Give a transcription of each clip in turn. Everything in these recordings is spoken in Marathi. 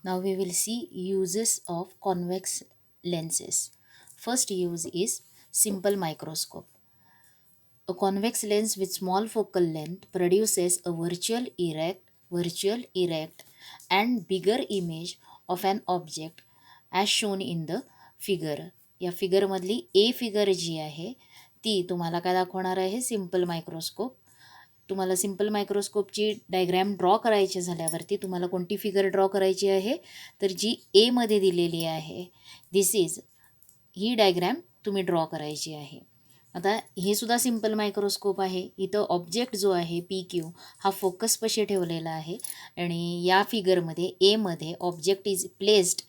Now we will see uses of convex lenses. First use is simple microscope. A convex lens with small focal length produces a virtual erect and bigger image of an object as shown in the figure. या फिगरमधली ए फिगर जी आहे ती तुम्हाला काय दाखवणार आहे, सिम्पल मायक्रोस्कोप. तुम्हाला सिम्पल मायक्रोस्कोपची डायग्रॅम ड्रॉ करायची झाल्यावरती तुम्हाला कोणती फिगर ड्रॉ करायची आहे, तर जी एमध्ये दिलेली आहे ही डायग्रॅम तुम्ही ड्रॉ करायची आहे. आता हे सुद्धा सिम्पल मायक्रोस्कोप आहे. इथं ऑब्जेक्ट जो आहे PQ हा फोकसपाशी ठेवलेला आहे आणि या फिगरमध्ये एमध्ये object is placed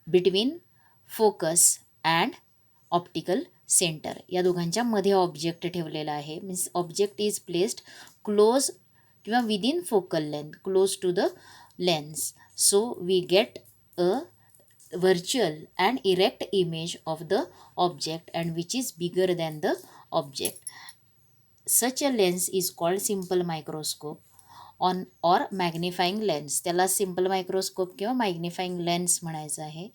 between focus and optical centre. या दोघांच्या मध्ये ऑब्जेक्ट ठेवलेला आहे. Means object is placed close किंवा within focal length, close to the lens. So we get a virtual and erect image of the object and which is bigger than the object. Such a lens is called simple microscope on or magnifying lens. त्याला simple microscope किंवा magnifying lens म्हणायचं आहे.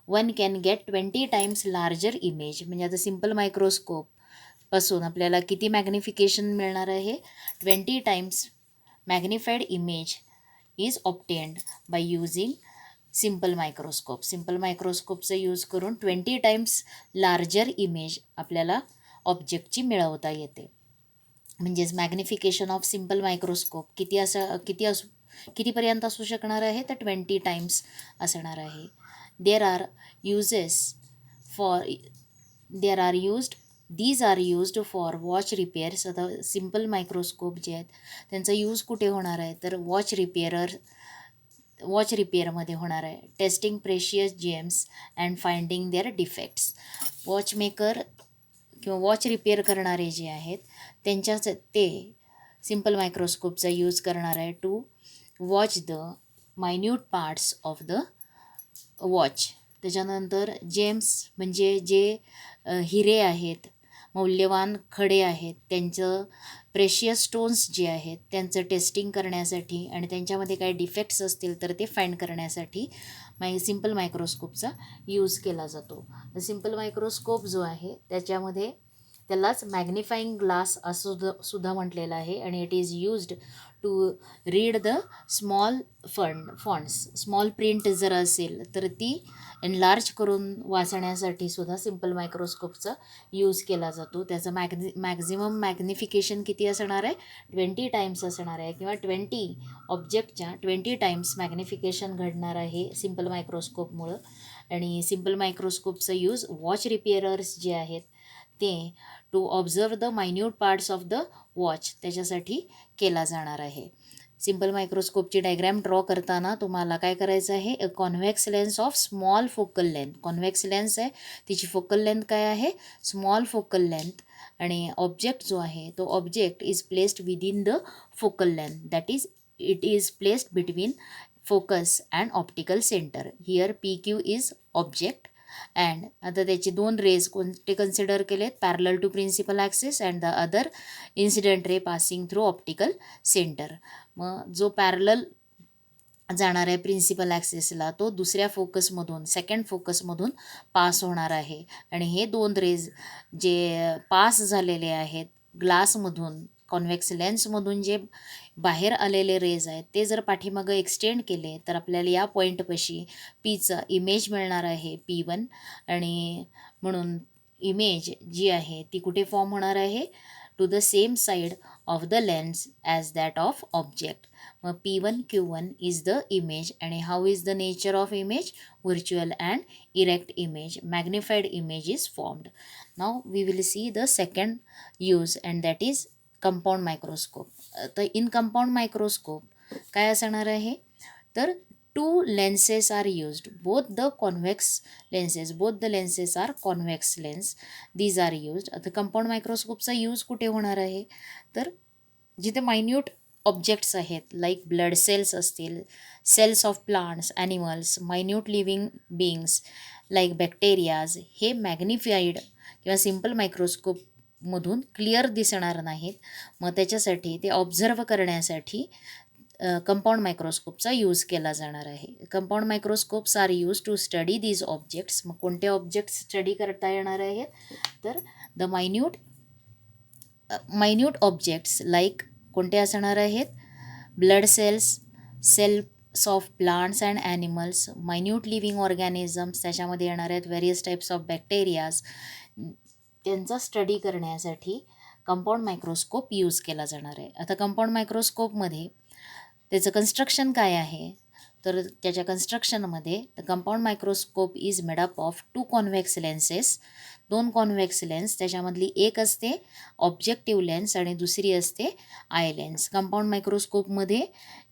One can get 20 times larger image. म्हणजे आता सिम्पल मायक्रोस्कोप पासून आपल्याला किती मॅग्निफिकेशन मिळणार आहे, 20 times magnified image is obtained by using simple microscope. Simple मायक्रोस्कोपचा यूज करून 20 टाइम्स लार्जर इमेज आपल्याला ऑब्जेक्टची मिळवता येते. म्हणजेच मॅग्निफिकेशन ऑफ सिम्पल मायक्रोस्कोप कितीपर्यंत असू शकणार आहे, तर 20 टाइम्स असणार आहे. There are used for watch repairs. आता सिम्पल मायक्रोस्कोप जे आहेत त्यांचा यूज कुठे होणार आहे, तर वॉच रिपेअरमध्ये होणार आहे. Testing precious gems and finding their defects. Watchmaker किंवा वॉच रिपेअर करणारे जे आहेत त्यांच्याच ते सिम्पल मायक्रोस्कोपचा यूज करणार आहे to watch the minute parts of the watch. त्याच्यानंतर जेम्स म्हणजे जे हिरे आहेत, मौल्यवान खडे आहेत, त्यांचं प्रेशियस स्टोन्स जे आहेत त्यांचं टेस्टिंग करण्यासाठी आणि त्यांच्यामध्ये काही डिफेक्ट्स असतील तर ते फाइंड करण्यासाठी सिम्पल मायक्रोस्कोपचा यूज केला जातो. सिम्पल मायक्रोस्कोप जो आहे त्याच्यामध्ये त्यालाच मॅग्निफाईंग ग्लास असं सुद्धा म्हटलेलं आहे आणि it is used to read the small fonts. Small print जर असेल तर ती एनलार्ज करून वाचण्यासाठी सुद्धा सिम्पल मायक्रोस्कोपचा यूज केला जातो. त्याचं मॅक्झिमम मॅग्निफिकेशन किती असणार आहे, 20 टाइम्स असणार आहे किंवा 20 ऑब्जेक्टच्या 20 टाइम्स मॅग्निफिकेशन घडणार आहे सिम्पल मायक्रोस्कोपमुळं. आणि सिम्पल मायक्रोस्कोपचा यूज वॉच रिपेअरर्स जे आहेत ते to observe the minute parts of the watch त्याच्यासाठी केला जाणार आहे. सिम्पल मायक्रोस्कोपची डायग्रॅम ड्रॉ करताना तुम्हाला काय करायचं आहे, a convex lens of small focal length. Convex lens आहे, तिची फोकल लेंथ काय आहे, स्मॉल फोकल लेंथ. आणि ऑब्जेक्ट जो आहे तो object is placed within the focal length, that is it is placed between focus and optical centre. Here PQ is object and आता त्याचे दोन रेज कोणते कन्सिडर केलेत, parallel to principal axis and the other incident ray passing through optical centre. मग जो पॅरलल जाणार आहे प्रिन्सिपल ॲक्सिसला तो दुसऱ्या फोकसमधून, सेकंड फोकसमधून पास होणार आहे. आणि हे दोन रेज जे पास झालेले आहेत ग्लासमधून, कॉन्व्हेक्स लेन्समधून जे बाहेर आलेले रेज आहेत ते जर पाठीमागं एक्सटेंड केले तर आपल्याला या पॉईंटपाशी पीचं इमेज मिळणार आहे P1. आणि म्हणून इमेज जी आहे ती कुठे फॉर्म होणार आहे, to the same side of the lens as that of object. मग P1 Q1 is the image. आणि how is the nature of image, virtual and erect image, magnified image is formed. Now we will see the second use and that is compound microscope. तर इन कंपाऊंड मायक्रोस्कोप काय असणार आहे, तर two lenses are used, both the lenses are convex lens, these are used. आता कंपाऊंड मायक्रोस्कोपचा यूज कुठे होणार आहे, तर जिथे मायन्यूट ऑब्जेक्ट्स आहेत लाईक ब्लड सेल्स असतील, cells of plants, animals, minute living beings like bacterias, हे मॅग्निफाईड किंवा सिम्पल मायक्रोस्कोपमधून क्लिअर दिसणार नाहीत. मग त्याच्यासाठी ते ऑब्झर्व करण्यासाठी कंपाऊंड मायक्रोस्कोपचा यूज केला जाणार आहे. Compound microscopes are use to study these objects. मग कोणते ऑब्जेक्ट्स स्टडी करता येणार आहेत, तर द मायन्यूट ऑब्जेक्ट्स लाईक कोणते असणार आहेत, blood cells of plants and animals, minute living organisms, त्याच्यामध्ये येणार आहेत व्हेरियस टाईप्स ऑफ बॅक्टेरियाज. त्यांचा स्टडी करण्यासाठी कंपाऊंड मायक्रोस्कोप यूज केला जाणार आहे. आता कंपाऊंड मायक्रोस्कोपमध्ये त्याचं कन्स्ट्रक्शन काय आहे, तर त्याच्या कन्स्ट्रक्शनमध्ये the compound microscope is made up of 2 convex lenses, 2 convex lens, त्याच्यामधली एक असते ऑब्जेक्टिव्ह लेन्स आणि दुसरी असते आय लेन्स. कंपाऊंड मायक्रोस्कोपमध्ये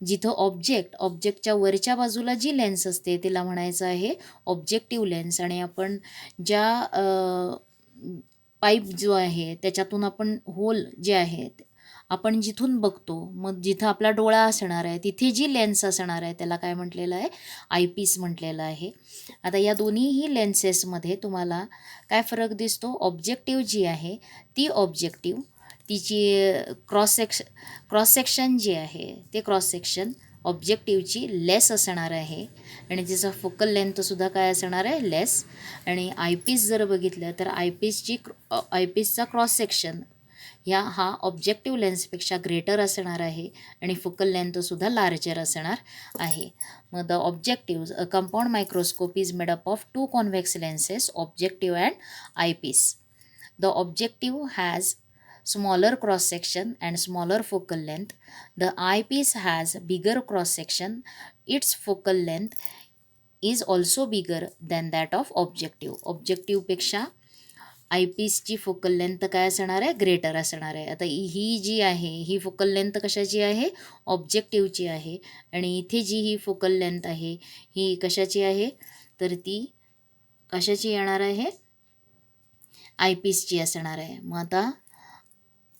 जिथं ऑब्जेक्टच्या वरच्या बाजूला जी लेन्स असते तिला म्हणायचं आहे ऑब्जेक्टिव्ह लेन्स, आणि आपण ज्या पाईप जो आहे त्याच्यातून आपण होल जे आहेत आपण जिथून बघतो, मग जिथं आपला डोळा असणार आहे तिथे जी लेन्स असणार आहे त्याला काय म्हटलेलं आहे, आयपीस म्हटलेलं आहे. आता या दोन्हीही लेन्सेसमध्ये तुम्हाला काय फरक दिसतो, ऑब्जेक्टिव्ह जी आहे ती ऑब्जेक्टिव्ह तिची क्रॉस सेक्शन जे आहे ते क्रॉस सेक्शन ऑब्जेक्टिव्हची लेस असणार आहे आणि तिचा फोकल लेंथसुद्धा काय असणार आहे, लेस. आणि आयपीस जर बघितलं तर आयपीसचा क्रॉस सेक्शन हा ऑब्जेक्टिव्ह लेन्सपेक्षा ग्रेटर असणार आहे आणि फोकल लेंथसुद्धा लार्जर असणार आहे. मग the objective compound microscope is made up of 2 convex lenses, objective and eyepiece. The objective has smaller cross section and smaller focal length. The eyepiece has bigger cross section. Its focal length is also bigger than that of objective. Objective पेक्षा आयपीसची फोकल लेंथ काय असणार आहे, ग्रेटर असणार आहे. आता ही जी आहे ही फोकल लेंथ कशाची आहे, ऑब्जेक्टिव्हची आहे, आणि इथे जी ही फोकल लेंथ आहे ही कशाची आहे, तर ती कशाची येणार आहे, आयपीसची असणार आहे. मग आता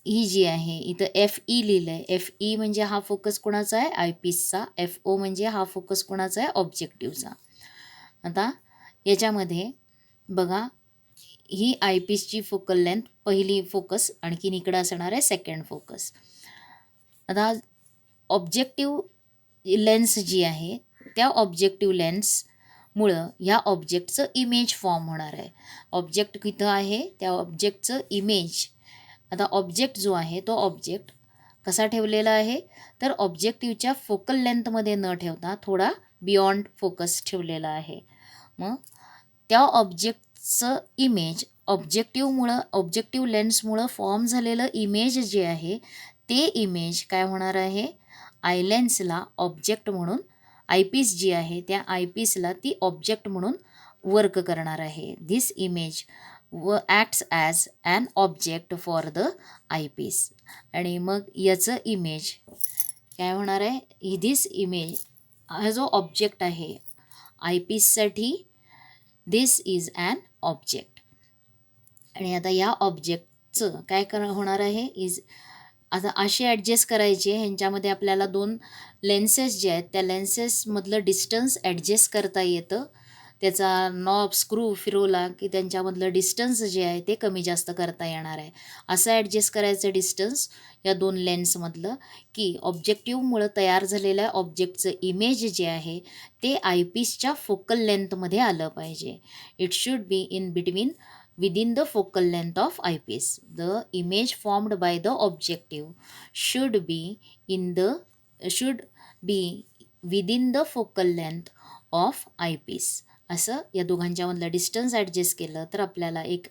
ही जी आहे इथं FE लिहिलं आहे, FE म्हणजे हा फोकस कोणाचा आहे, आयपीसचा, FO म्हणजे हा फोकस कोणाचा आहे, ऑब्जेक्टिव्हचा. आता याच्यामध्ये बघा ही आयपीसची फोकल लेंथ पहिली फोकस, आणखीन इकडं असणार आहे सेकंड फोकस. आता ऑब्जेक्टिव्ह लेन्स जी आहे त्या ऑब्जेक्टिव्ह लेन्समुळं ह्या ऑब्जेक्टचं इमेज फॉर्म होणार आहे. ऑब्जेक्ट इथं आहे त्या ऑब्जेक्टचं इमेज. आता ऑब्जेक्ट जो आहे तो ऑब्जेक्ट कसा ठेवलेला आहे, तर ऑब्जेक्टिव्हच्या फोकल लेंथमध्ये न ठेवता थोडा बियॉन्ड फोकस ठेवलेला आहे. मग त्या ऑब्जेक्टचं इमेज ऑब्जेक्टिव्ह लेन्समुळं फॉर्म झालेलं इमेज जे आहे ते इमेज काय होणार आहे, आय लेन्सला ऑब्जेक्ट म्हणून, आयपीस जी आहे त्या आयपीसला ती ऑब्जेक्ट म्हणून वर्क करणार आहे. This image acts as an object for the eyepiece. आणि मग याचं इमेज काय होणार आहे, धिस इमेज हा जो ऑब्जेक्ट आहे आयपीससाठी दिस इज ॲन ऑब्जेक्ट. आणि आता या ऑब्जेक्टचं काय होणार आहे, आता असे ॲडजस्ट करायचे, ह्यांच्यामध्ये आपल्याला 2 लेन्सेस जे आहेत त्या लेन्सेसमधलं डिस्टन्स ॲडजस्ट करता येतं. त्याचा नॉब स्क्रू फिरवला की त्यांच्यामधलं डिस्टन्स जे आहे ते कमी जास्त करता येणार आहे. असं ॲडजस्ट करायचं डिस्टन्स या 2 लेन्समधलं की ऑब्जेक्टिव्हमुळं तयार झालेल्या ऑब्जेक्टचं इमेज जे आहे ते आयपीसच्या फोकल लेंथमध्ये आलं पाहिजे. It should be within the focal length of eyepiece. The image formed by the objective should be within the focal length of eyepiece. असं या दोघांच्यामधलं डिस्टन्स ॲडजस्ट केलं तर आपल्याला एक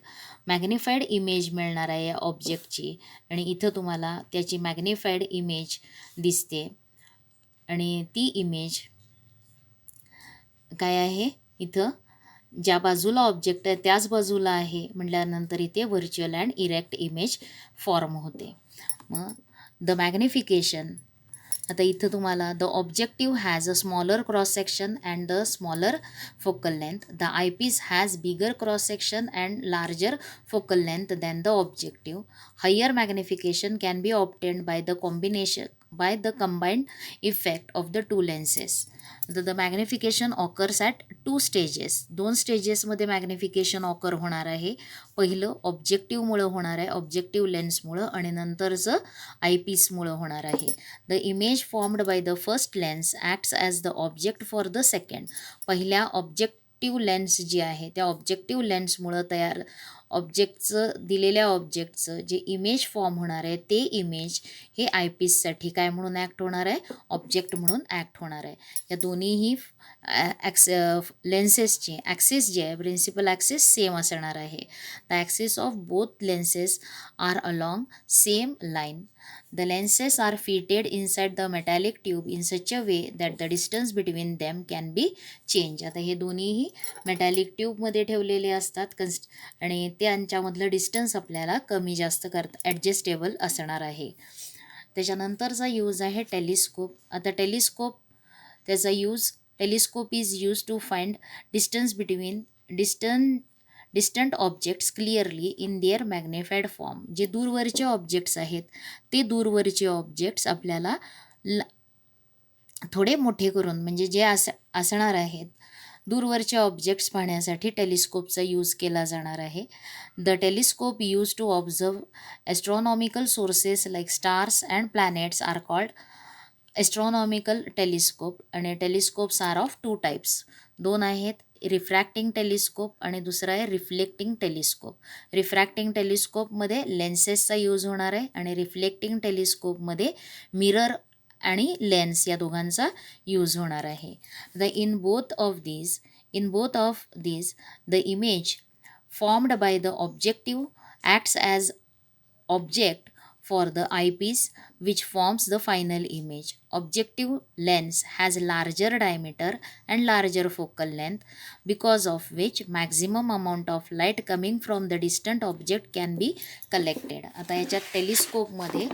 मॅग्निफाईड इमेज मिळणार आहे या ऑब्जेक्टची. आणि इथं तुम्हाला त्याची मॅग्निफाईड इमेज दिसते आणि ती इमेज काय आहे, इथं ज्या बाजूला ऑब्जेक्ट आहे त्याच बाजूला आहे म्हटल्यानंतर इथे virtual and erect image form होते. मग द मॅग्निफिकेशन, आता इथं तुम्हाला the objective has a smaller cross section and the smaller focal length. The eyepiece has bigger cross section and larger focal length than the objective. Higher magnification can be obtained by the by the combined effect of the two lenses. The magnification occurs at two stages. दोन स्टेजेसमध्ये मॅग्निफिकेशन ऑकर होणार आहे. पहिलं ऑब्जेक्टिव्हमुळं होणार आहे, ऑब्जेक्टिव्ह लेन्समुळं, आणि नंतरचं आयपीसमुळं होणार आहे. The image formed by the first lens acts as the object for the second. पहिल्या ऑब्जेक्टिव्ह लेन्स जी आहे त्या ऑब्जेक्टिव्ह लेन्समुळं दिलेल्या ऑब्जेक्टचं जे इमेज फॉर्म होणार आहे ते इमेज हे आयपीससाठी काय म्हणून ॲक्ट होणार आहे, ऑब्जेक्ट म्हणून ॲक्ट होणार आहे. या दोन्हीही लेन्सेसचे ॲक्सिस जे आहे, प्रिन्सिपल ॲक्सिस सेम असणार आहे. The axis of both lenses are along same line. The lenses are fitted inside the metallic tube in such a way that the distance between them can be changed. आता हे दोन्हीही मेटॅलिक ट्यूबमध्ये ठेवलेले असतात आणि त्यांच्यामधलं डिस्टन्स आपल्याला कमी जास्त ॲडजस्टेबल असणार आहे. त्याच्यानंतरचा यूज आहे टेलिस्कोप. आता telescope is use to find distance between distant objects clearly in their magnified form. जे दूरवरचे ऑब्जेक्ट्स आहेत ते दूरवरचे ऑब्जेक्ट्स आपल्याला थोडे मोठे करून, म्हणजे जे असणार आहेत दूरवरचे ऑब्जेक्ट्स पाहण्यासाठी टेलिस्कोपचा यूज केला जाणार आहे. The telescope use to observe astronomical sources like stars and planets are called astronomical telescope. आणि telescopes are of two types. दोन आहेत, रिफ्रॅक्टिंग टेलिस्कोप आणि दुसरा आहे रिफ्लेक्टिंग टेलिस्कोप. रिफ्रॅक्टिंग टेलिस्कोपमध्ये लेन्सेसचा यूज होणार आहे आणि रिफ्लेक्टिंग टेलिस्कोपमध्ये मिरर आणि लेन्स या दोघांचा यूज होणार आहे. In both of these the image formed by the objective acts as object for the eyepiece which forms the final image. Objective lens has larger diameter and larger focal length, because of which maximum amount of light coming from the distant object can be collected. आता याच्यात टेलिस्कोपमध्ये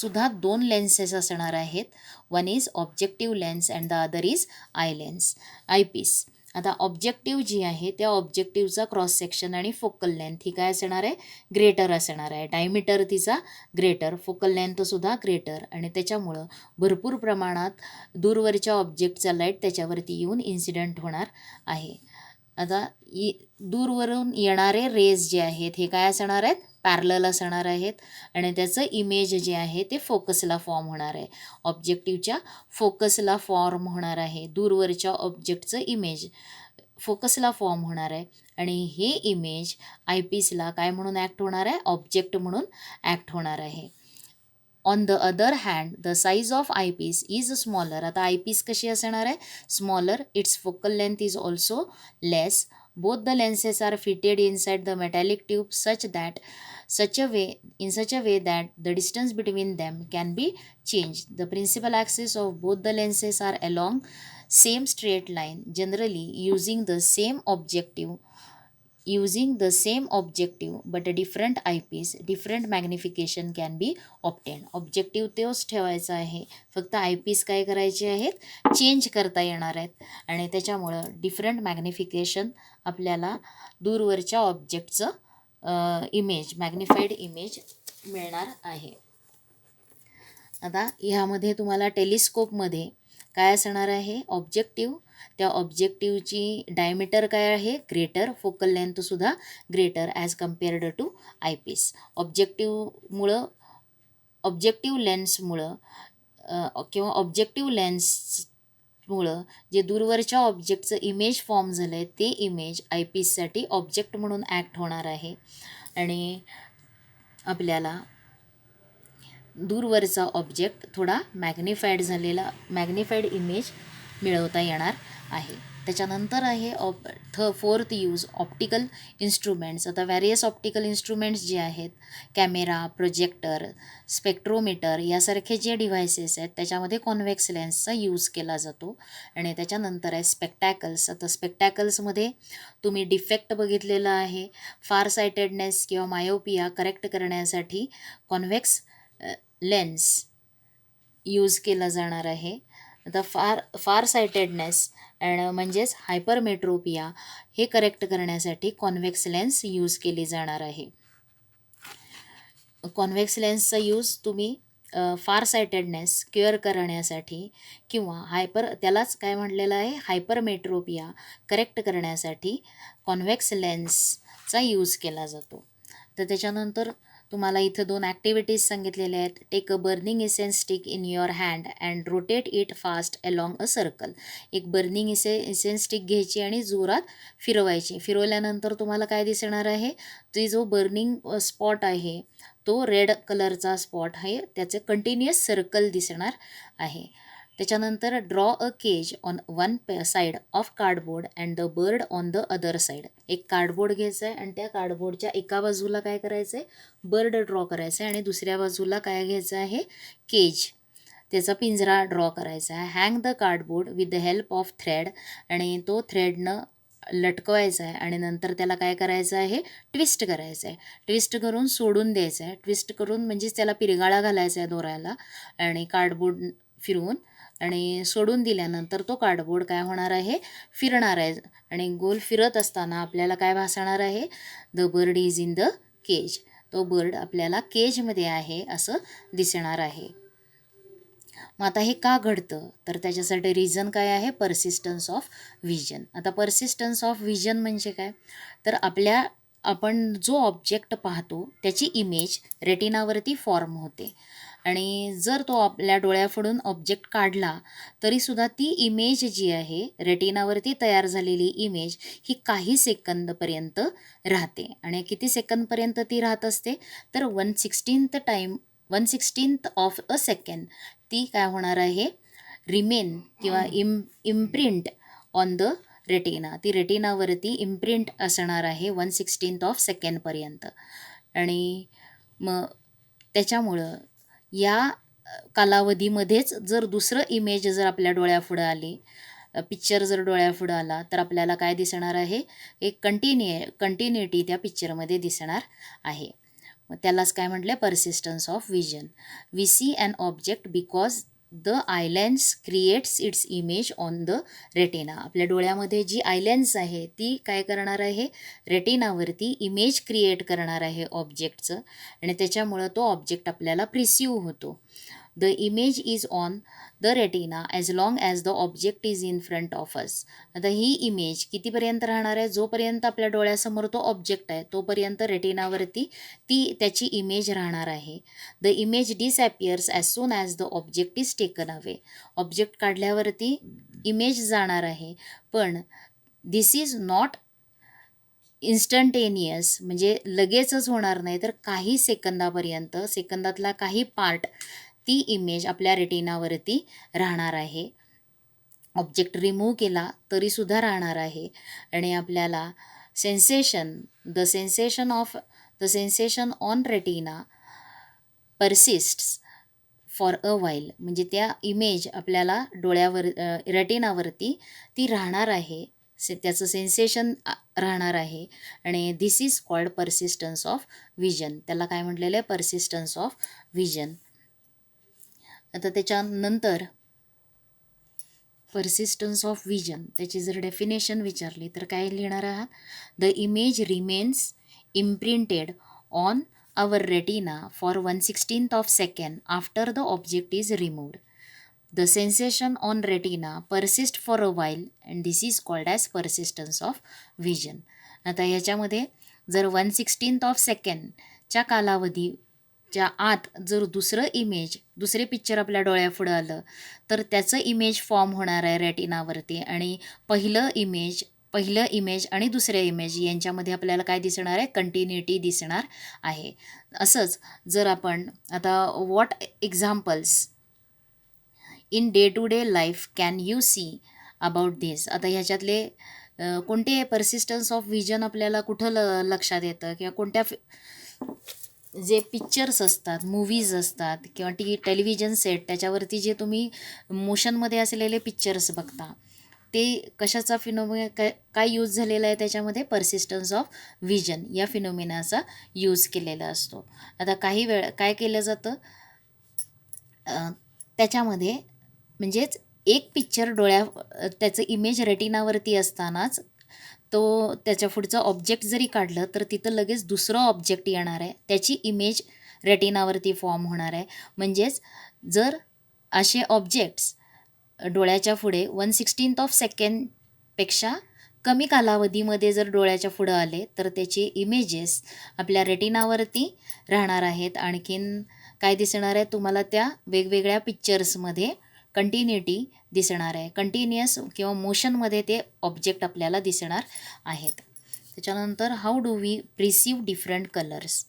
सुद्धा दोन लेन्सेस असणार आहेत. One is objective lens and the other is eyepiece. आता ऑब्जेक्टिव्ह जी आहे त्या ऑब्जेक्टिव्हचा क्रॉस सेक्शन आणि फोकल लेंथ ही काय असणार आहे, ग्रेटर असणार आहे. डायमीटर तिचा ग्रेटर, फोकल लेंथसुद्धा ग्रेटर, आणि त्याच्यामुळं भरपूर प्रमाणात दूरवरच्या ऑब्जेक्टचा लाईट त्याच्यावरती येऊन इन्सिडेंट होणार आहे. आता दूरवरून येणारे रेज जे आहेत हे काय असणार आहेत, पॅरलल असणार आहेत, आणि त्याचं इमेज जे आहे ते फोकसला फॉर्म होणार आहे. ऑब्जेक्टिव्हच्या फोकसला फॉर्म होणार आहे. दूरवरच्या ऑब्जेक्टचं इमेज फोकसला फॉर्म होणार आहे आणि हे इमेज आयपीसला काय म्हणून ॲक्ट होणार आहे, ऑब्जेक्ट म्हणून ॲक्ट होणार आहे. On the other hand the size of eyepiece is smaller. आता आयपीस कशी असणार आहे, smaller. It's focal length is also less. Both the lenses are fitted inside the metallic tube such a way that the distance between them can be changed. The principal axis of both the lenses are along same straight line, generally using the same objective but a different eyepiece, different magnification can be obtained. Objective तोच ठेवायचा आहे, फक्त आयपीस काय करायचे आहेत, चेंज करता येणार आहेत, आणि त्याच्यामुळं डिफरंट मॅग्निफिकेशन आपल्याला दूरवरच्या ऑब्जेक्टचं मॅग्निफाईड इमेज मिळणार आहे. आता ह्यामध्ये तुम्हाला टेलिस्कोपमध्ये काय असणार आहे, ऑब्जेक्टिव्ह. त्या ऑब्जेक्टिव्हची डायमीटर काय आहे, ग्रेटर. फोकल लेंथसुद्धा greater as compared to eyepiece. Objective लेन्समुळं जे दूरवरच्या ऑब्जेक्टचं इमेज फॉर्म झालं आहे ते इमेज आयपीससाठी ऑब्जेक्ट म्हणून ॲक्ट होणार आहे, आणि आपल्याला दूरवरचा ऑब्जेक्ट थोडा मॅग्निफाईड इमेज मिळवता येणार आहे. त्याच्यानंतर आहे फोर्थ यूज ऑप्टिकल इन्स्ट्रुमेंट्स. आता व्हॅरियस ऑप्टिकल इन्स्ट्रुमेंट्स जे आहेत, कॅमेरा, प्रोजेक्टर, स्पेक्ट्रोमीटर यासारखे जे डिव्हायसेस आहेत त्याच्यामध्ये कॉन्व्हेक्स लेन्सचा यूज केला जातो. आणि त्याच्यानंतर आहे स्पेक्टॅकल्स. आता स्पेक्टॅकल्समध्ये तुम्ही डिफेक्ट बघितलेला आहे. फार सायटेडनेस किंवा मायोपिया करेक्ट करण्यासाठी कॉन्व्हेक्स लेन्स यूज केला जाणार आहे. आता फार सायटेडनेस म्हणजेच हायपरमेट्रोपिया हे करेक्ट करण्यासाठी कॉन्व्हेक्स लेन्स यूज केली जाणार आहे. कॉन्व्हेक्स लेन्सचा यूज तुम्ही फार सायटेडनेस क्युअर करण्यासाठी किंवा त्यालाच काय म्हटलेलं आहे, हायपरमेट्रोपिया करेक्ट करण्यासाठी कॉन्व्हेक्स लेन्सचा यूज केला जातो. तर त्याच्यानंतर तुम्हाला इथं 2 ॲक्टिव्हिटीज सांगितलेल्या आहेत. Take a burning incense stick in your hand and rotate it fast along a circle. एक बर्निंग इसेन्स स्टिक घ्यायची आणि जोरात फिरवायची. फिरवल्यानंतर तुम्हाला काय दिसणार आहे, ती जो बर्निंग स्पॉट आहे तो रेड कलरचा स्पॉट आहे, त्याचे कंटिन्युअस सर्कल दिसणार आहे. त्याच्यानंतर draw a cage on one side of cardboard and the bird on the other side. एक कार्डबोर्ड घ्यायचं आहे आणि त्या कार्डबोर्डच्या एका बाजूला काय करायचं आहे, बर्ड ड्रॉ करायचं आहे आणि दुसऱ्या बाजूला काय घ्यायचं आहे, केज, त्याचा पिंजरा ड्रॉ करायचा आहे. Hang the cardboard with the help of thread, आणि तो थ्रेडनं लटकवायचा आहे आणि नंतर त्याला काय करायचं आहे, ट्विस्ट करायचं आहे. ट्विस्ट करून सोडून द्यायचं आहे. ट्विस्ट करून म्हणजेच त्याला पिरगाळा घालायचा आहे दोऱ्याला आणि कार्डबोर्ड फिरवून, आणि सोडून दिल्यानंतर तो कार्डबोर्ड काय होणार आहे, फिरणार आहे आणि गोल फिरत असताना आपल्याला काय भासणार आहे, the bird is in the cage. तो बर्ड आपल्याला केजमध्ये आहे असं दिसणार आहे. मग आता हे का घडतं, तर त्याच्यासाठी रिझन काय आहे, परसिस्टन्स ऑफ व्हिजन. आता परसिस्टन्स ऑफ व्हिजन म्हणजे काय, तर आपण जो ऑब्जेक्ट पाहतो त्याची इमेज रेटिनावरती फॉर्म होते आणि जर तो आपल्या डोळ्यापुढून ऑब्जेक्ट काढला तरीसुद्धा ती इमेज जी आहे, रेटिनावरती तयार झालेली इमेज ही काही सेकंदपर्यंत राहते. आणि किती सेकंदपर्यंत ती राहत असते, तर 1/16th ऑफ अ सेकंड ती काय होणार आहे, रिमेन किंवा इम्प्रिंट ऑन द रेटिना. ती रेटिनावरती इम्प्रिंट असणार आहे 1/16th ऑफ सेकंडपर्यंत. आणि मग त्याच्यामुळं या कालावधीमध्येच जर दुसरं इमेज जर आपल्या डोळ्यापुढं आली, पिक्चर जर डोळ्यापुढं आला, तर आपल्याला काय दिसणार आहे, एक कंटिन्युटी त्या पिक्चरमध्ये दिसणार आहे. मग त्यालाच काय म्हटलं, persistence of vision. We see an object because the eye lens creates its image on the retina. आपल्या डोळ्यामध्ये जी आयलेन्स आहे ती काय करणार आहे, रेटिनावरती इमेज क्रिएट करणार आहे ऑब्जेक्टचं, आणि त्याच्यामुळं तो ऑब्जेक्ट आपल्याला प्रिसिव्ह होतो. The image is on the retina as long as the object is in front of us. आता ही इमेज कितीपर्यंत राहणार आहे, जोपर्यंत आपल्या डोळ्यासमोर तो ऑब्जेक्ट आहे तोपर्यंत रेटिनावरती त्याची इमेज राहणार आहे. The image disappears as soon as the object is taken away. Object काढल्यावरती इमेज जाणार आहे, पण दिस इज नॉट इन्स्टंटेनियस, म्हणजे लगेचच होणार नाही, तर काही सेकंदातला काही पार्ट ती इमेज आपल्या रेटिनावरती राहणार आहे. ऑब्जेक्ट रिमूव्ह केला तरीसुद्धा राहणार आहे. आणि आपल्याला the sensation on retina persists for a while, म्हणजे त्या इमेज आपल्याला रेटिनावरती ती राहणार आहे, त्याचं सेन्सेशन राहणार आहे. आणि दिस इज कॉल्ड परसिस्टन्स ऑफ व्हिजन. त्याला काय म्हटलेलं आहे, परसिस्टन्स ऑफ व्हिजन. आता त्याच्यानंतर परसिस्टन्स ऑफ व्हिजन त्याची जर डेफिनेशन विचारली तर काय लिहिणार आहात, the image remains imprinted on our retina for 1/16th of second after the object is removed. The sensation on retina persists for a while and this is called as persistence of vision. आता याच्यामध्ये जर 1/16th of secondच्या कालावधीच्या आत जर दुसरे पिक्चर आपल्या डोळ्यापुढं आलं तर त्याचं इमेज फॉर्म होणार आहे रेटिनावरती, आणि पहिलं इमेज आणि दुसऱ्या इमेज यांच्यामध्ये आपल्याला काय दिसणार आहे, कंटिन्युटी दिसणार आहे. असंच जर आपण आता what examples in day to day life can you see about this. आता ह्याच्यातले कोणते परसिस्टन्स ऑफ व्हिजन आपल्याला कुठं लक्षात येतं, किंवा कोणत्या जे पिक्चर्स असतात, मूवीज असतात किंवा टेलिव्हिजन सेट त्याच्यावरती जे तुम्ही मोशनमध्ये असलेले पिक्चर्स बघता, ते कशाचा काय यूज झालेला आहे, त्याच्यामध्ये परसिस्टन्स ऑफ व्हिजन या फिनोमिनाचा यूज केलेला असतो. आता काही वेळ काय केलं जातं, त्याच्यामध्ये म्हणजेच एक पिक्चर त्याचं इमेज रेटिनावरती असतानाच त्याच्या पुढचं ऑब्जेक्ट जरी काढलं तर तिथं लगेच दुसरं ऑब्जेक्ट येणार आहे, त्याची इमेज रेटिनावरती फॉर्म होणार आहे. म्हणजेच जर असे ऑब्जेक्ट्स डोळ्याच्या पुढे 1/16 ऑफ सेकंडपेक्षा कमी कालावधीमध्ये जर डोळ्याच्या पुढं आले तर त्याचे इमेजेस आपल्या रेटिनावरती राहणार आहेत. आणखीन काय दिसणार आहे तुम्हाला त्या वेगवेगळ्या पिक्चर्समध्ये कंटिन्युटी दिसणार आहे. कंटिन्युअस किंवा मोशनमध्ये ते ऑब्जेक्ट आपल्याला दिसणार आहेत. त्याच्यानंतर how do we perceive different colours.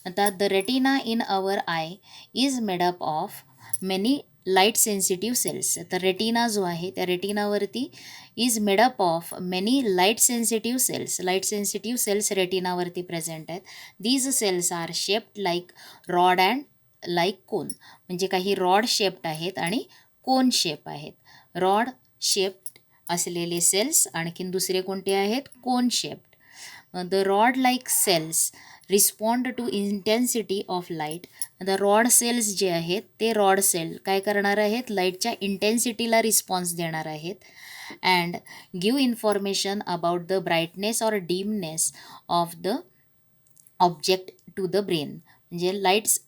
आता the retina in our eye is made up of many light sensitive cells. तर रेटिना जो आहे त्या रेटिनावरती is made up of many light sensitive cells. Light sensitive cells रेटिनावरती प्रेझेंट आहेत. These cells are shaped like rod and like cone. म्हणजे काही रॉड शेप्ड आहेत आणि कोन शेप आहेत. रॉड शेप्ड असलेले सेल्स, आणखीन दुसरे कोणते आहेत, कोन shaped. The rod like cells respond to intensity of light. आता रॉड सेल्स जे आहेत ते रॉड सेल काय करणार आहेत, लाईटच्या इंटेन्सिटीला रिस्पॉन्स देणार आहेत. And give information about the brightness or dimness of the object to the brain. म्हणजे लाईट्स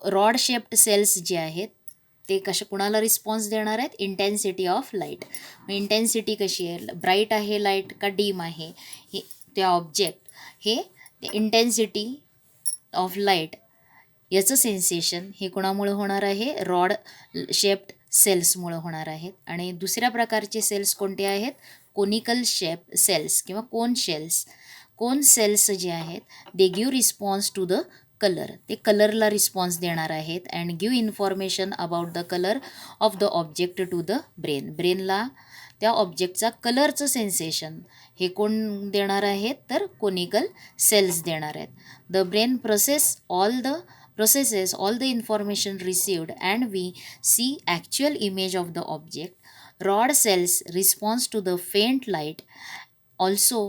रॉड शेप्ड सेल्स जे आहेत ते कुणाला रिस्पॉन्स देणार आहेत, इंटेन्सिटी ऑफ लाईट. इंटेन्सिटी कशी आहे, ब्राईट आहे लाईट का डीम आहे, हे त्या ऑब्जेक्ट हे इंटेन्सिटी ऑफ लाईट याचं सेन्सेशन हे कोणामुळे होणार आहे, रॉड शेप्ड सेल्समुळे होणार आहेत. आणि दुसऱ्या प्रकारचे सेल्स कोणते आहेत, कोनिकल शेप सेल्स किंवा कोन सेल्स. कोन सेल्स जे आहेत they give response to the colour. ते कलरला रिस्पॉन्स देणार आहेत. And give information about the colour of the object to the brain. ब्रेनला त्या ऑब्जेक्टचा कलरचं सेन्सेशन हे कोण देणार आहेत, तर कोनिकल सेल्स देणार आहेत. The brain processes all the information received and we see actual image of the object. Rod cells responds to the faint light also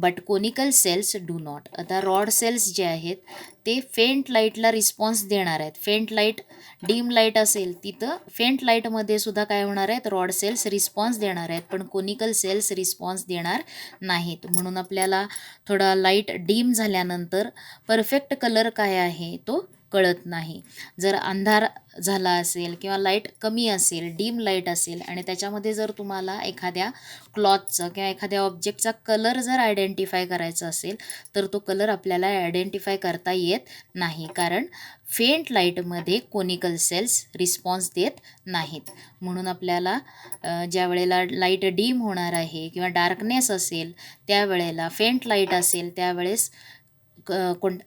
but conical cells do not. आता रॉड सेल्स जे आहेत ते फेंट लाईटला रिस्पॉन्स देणार आहेत. फेंट लाईट, डीम लाईट असेल तिथं फेंट लाईटमध्ये सुद्धा काय होणार आहेत, रॉड सेल्स रिस्पॉन्स देणार आहेत, पण कोनिकल सेल्स रिस्पॉन्स देणार नाहीत. म्हणून आपल्याला थोडा लाईट डीम झाल्यानंतर परफेक्ट कलर काय आहे तो कळत नाही. जर अंधार झाला असेल किंवा लाईट कमी असेल, डीम लाईट असेल आणि त्याच्यामध्ये जर तुम्हाला एखाद्या क्लॉथचा किंवा एखाद्या ऑब्जेक्टचा कलर जर आयडेंटिफाय करायचा असेल तर तो कलर आपल्याला आयडेंटिफाय करता येत नाही, कारण फेंट लाईटमध्ये कोनिकल सेल्स रिस्पॉन्स देत नाहीत. म्हणून आपल्याला ज्या वेळेला लाईट डीम होणार आहे किंवा डार्कनेस असेल त्यावेळेला, फेंट लाईट असेल त्यावेळेस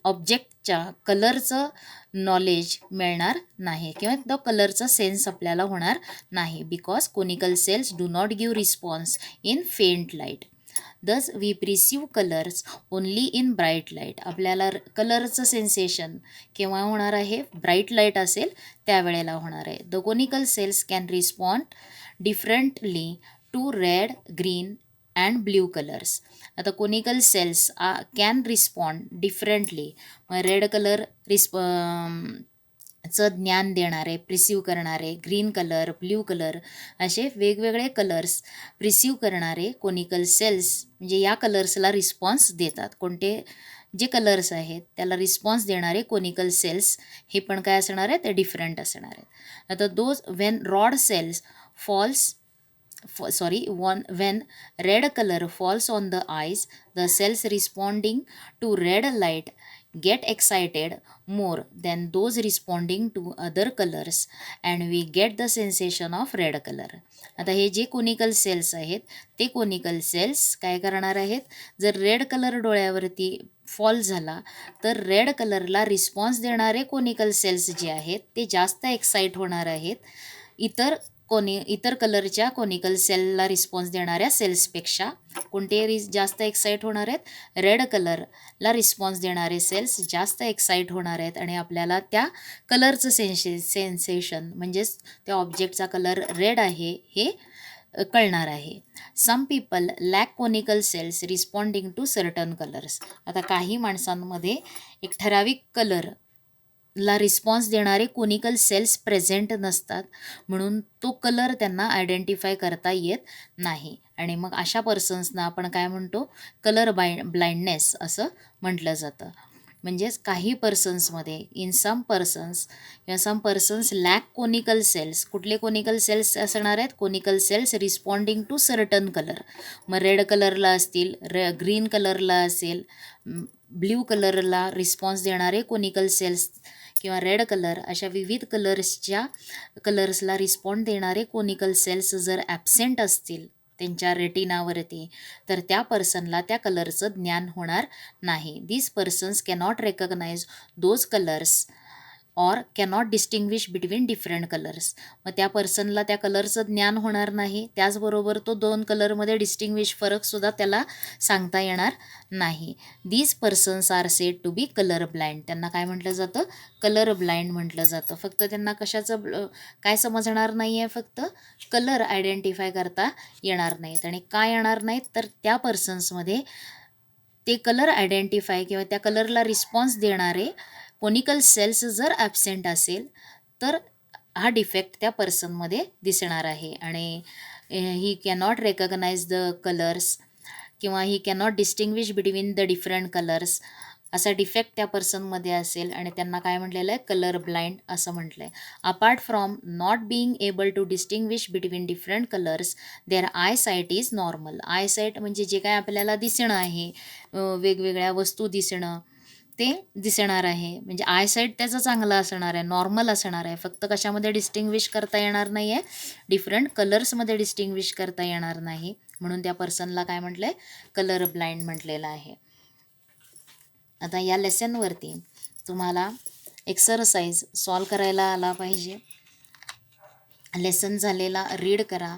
ऑब्जेक्टच्या कलरचं नॉलेज मिळणार नाही किंवा तो कलरचा सेन्स आपल्याला होणार नाही, because conical cells do not give response in faint light. Thus we perceive colours only in bright light. आपल्याला कलरचं सेन्सेशन केव्हा होणार आहे, ब्राईट लाईट असेल त्यावेळेला होणार आहे. The conical cells can respond differently to red, green and blue colours. आता conical cells can respond differently. Red colour चं ज्ञान देणारे, प्रिसीव्ह करणारे, ग्रीन कलर, ब्ल्यू कलर असे वेगवेगळे कलर्स प्रिसीव्ह करणारे कोनिकल सेल्स म्हणजे या कलर्सला रिस्पॉन्स देतात. कोणते जे कलर्स आहेत त्याला रिस्पॉन्स देणारे कोनिकल सेल्स हे पण काय असणार आहे, ते डिफरंट असणार आहेत. आता those when rod cells when red color falls on the eyes, the cells responding to red light get excited more than those responding to other colors and we get the sensation of red color. आता हे जे कोनिकल सेल्स आहेत ते कोनिकल सेल्स काय करणार आहेत, जर रेड कलर डोळ्यावरती फॉल झाला तर रेड कलरला रिस्पॉन्स देणारे कोनिकल सेल्स जे आहेत ते जास्त एक्साईट होणार आहेत इतर कलरच्या कोनिकल सेलला रिस्पॉन्स देणाऱ्या सेल्सपेक्षा. कोणते जास्त एक्साईट होणार आहेत, रेड कलरला रिस्पॉन्स देणारे सेल्स जास्त एक्साईट होणार आहेत आणि आपल्याला त्या कलरचं सेन्सेशन म्हणजेच त्या ऑब्जेक्टचा कलर रेड आहे हे कळणार आहे. Some people lack conical cells responding to certain colours. आता काही माणसांमध्ये एक ठराविक कलरला रिस्पॉन्स देणारे कोनिकल सेल्स प्रेझेंट नसतात, म्हणून तो कलर त्यांना आयडेंटिफाय करता येत नाही आणि मग अशा पर्सन्सना आपण काय म्हणतो, कलर ब्लाइंडनेस असं म्हटलं जातं. म्हणजेच काही पर्सन्समध्ये इन सम पर्सन्स किंवा some persons lack conical cells. कुठले कोनिकल सेल्स असणार आहेत? Conical cells responding to certain colour. मग रेड कलरला असतील, ग्रीन कलरला असेल, ब्ल्यू कलरला रिस्पॉन्स देणारे कोनिकल सेल्स किंवा रेड कलर अशा विविध कलर्सला रिस्पॉन्ड देणारे कोनिकल सेल्स जर ॲबसेंट असतील त्यांच्या रेटिनावरती, तर त्या पर्सनला त्या कलरचं ज्ञान होणार नाही. These persons cannot recognise those colours or cannot distinguish between different colours. मग त्या पर्सनला त्या कलरचं ज्ञान होणार नाही, त्याचबरोबर तो 2 कलरमध्ये डिस्टिंग्विश फरकसुद्धा त्याला सांगता येणार नाही. These persons are said to be colour blind. त्यांना काय म्हटलं जातं? कलर ब्लाइंड म्हटलं जातं. फक्त त्यांना कशाचं काय समजणार नाही आहे? फक्त कलर आयडेंटिफाय करता येणार नाहीत. आणि काय येणार नाहीत? तर त्या पर्सन्समध्ये ते कलर आयडेंटिफाय किंवा त्या कलरला रिस्पॉन्स देणारे कोनिकल सेल्स जर ॲबसेंट असेल तर हा डिफेक्ट त्या पर्सनमध्ये दिसणार आहे. आणि he cannot recognise the colours किंवा he cannot distinguish between the different colours असा डिफेक्ट त्या पर्सनमध्ये असेल आणि त्यांना काय म्हटलेलं आहे? कलर ब्लाइंड असं म्हटलं आहे. Apart from not being able to distinguish between different colours their eye sight is normal. Eye sight म्हणजे जे काय आपल्याला दिसणं आहे, वेगवेगळ्या वस्तू दिसणं, ते दिसणार आहे. म्हणजे आयसाईट त्याचं चांगलं असणार आहे, नॉर्मल असणार आहे. फक्त कशामध्ये डिस्टिंग्विश करता येणार नाही आहे? डिफरंट कलर्समध्ये डिस्टिंग्विश करता येणार नाही. म्हणून त्या पर्सनला काय म्हटलं आहे? कलर ब्लाइंड म्हटलेलं आहे. आता या लेसनवरती तुम्हाला एक्सरसाइज सॉल्व करायला आला पाहिजे. लेसन झालेला रीड करा.